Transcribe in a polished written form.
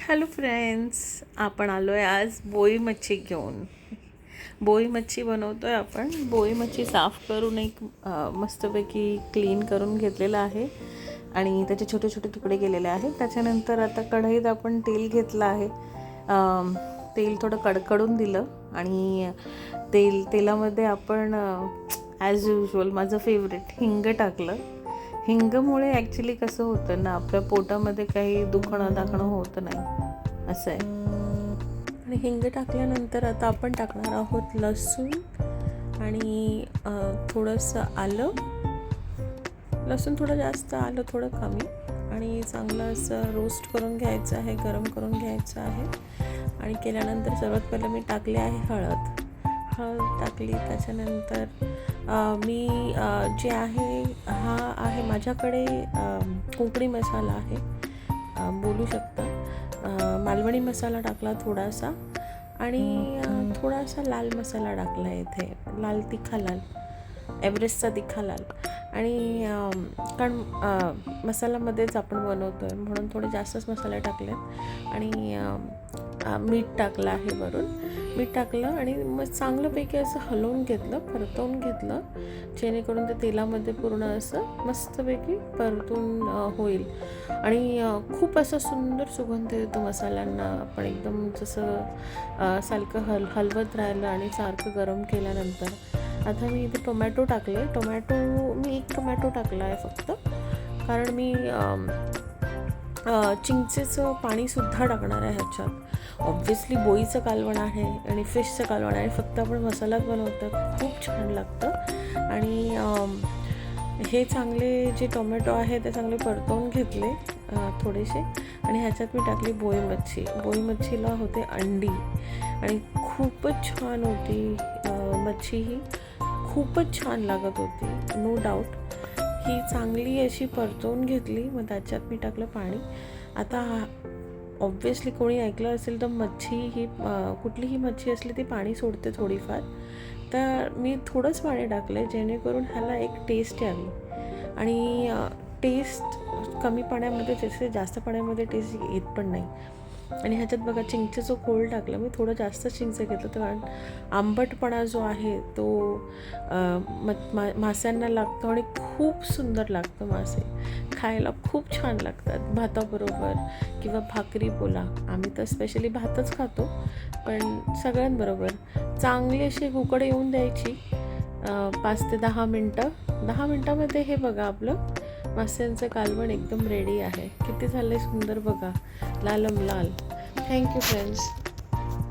Hello friends, आपण आलो आहे आज बोई मच्छी घेऊन. बोई मच्छी बनवतो आहे आपण. बोई मच्छी साफ करून एक मस्तपैकी क्लीन करून घेतलेलं आहे आणि त्याचे छोटे छोटे तुकडे केलेले आहेत. त्याच्यानंतर आता कढईत आपण तेल घेतलं आहे. तेल थोडं कडकडून दिलं आणि तेलामध्ये आपण ॲज युजल माझं फेवरेट हिंग टाकलं. हिंगमुळे ॲक्च्युली कसं होतं ना, आपल्या पोटामध्ये काही दुखणं दाखणं होत नाही, असं आहे. आणि हिंग टाकल्यानंतर आता आपण टाकणार आहोत लसूण आणि थोडंसं आलं. लसूण थोडं जास्त, आलं थोडं कमी. आणि चांगलं असं रोस्ट करून घ्यायचं आहे, गरम करून घ्यायचं आहे. आणि केल्यानंतर सर्वात पहिलं मी टाकले आहे हळद टाकली. त्याच्यानंतर मी जे आहे हा आहे माझ्याकडे कोकणी मसाला आहे, बोलू शकता. मालवणी मसाला टाकला थोडासा आणि थोडासा लाल मसाला टाकला इथे, लाल तिखा लाल, एव्हरेस्टचा तिखा लाल. आणि कारण मसाल्यामध्येच आपण बनवतो आहे म्हणून थोडे जास्तच मसाले टाकले. आणि मीठ टाकलं आहे वरून. मीठ टाकलं आणि मग चांगल्यापैकी असं हलवून घेतलं, परतवून घेतलं, जेणेकरून ते तेलामध्ये पूर्ण असं मस्तपैकी परतून होईल. आणि खूप असं सुंदर सुगंध येतो मसाल्यांना. आपण एकदम जसं सारखं हलवत राहिलं आणि सारखं गरम केल्यानंतर आता मी इथे टोमॅटो टाकले. मी एक टोमॅटो टाकला आहे फक्त, कारण मी चिंचेचं पाणीसुद्धा टाकणार आहे ह्याच्यात. ऑब्व्हियसली बोईचं कालवण आहे आणि फिशचं कालवण आहे, फक्त आपण मसालाच बनवतात, खूप छान लागतं. आणि हे चांगले जे टोमॅटो आहे ते चांगले परतवून घेतले थोडेसे. आणि ह्याच्यात मी टाकली बोई मच्छी. बोई मच्छीला होते अंडी आणि खूपच छान होती मच्छी. ही खूपच छान लागत होती, नो डाऊट. ही चांगली अशी परतवून घेतली. मग त्याच्यात मी टाकलं पाणी. आता ऑब्व्हियसली कोणी ऐकलं असेल तर मच्छी ही कुठलीही मच्छी असली ती पाणी सोडते थोडीफार, तर मी थोडंच पाणी टाकलं आहे जेणेकरून ह्याला एक टेस्ट यावी. आणि टेस्ट कमी पाण्यामध्ये, जसे जास्त पाण्यामध्ये टेस्ट येत पण नाही. आणि ह्याच्यात बघा चिंचेचं खोल टाकलं मी, थोडं जास्त चिंच घेतलं तर कारण आंबटपणा जो आहे तो मास्यांना लागतो आणि खूप सुंदर लागतं. मासे खायला खूप छान लागतात भाताबरोबर किंवा भाकरी बोला. आम्ही तर स्पेशली भातच खातो, पण सगळ्यांबरोबर चांगली अशी उकड येऊन द्यायची 5 ते 10 मिनटं. 10 मिनटामध्ये हे बघा आपलं मास्यांचं कालवण एकदम रेडी आहे. किती झालं सुंदर बघा, लालम लाल. Thank you friends.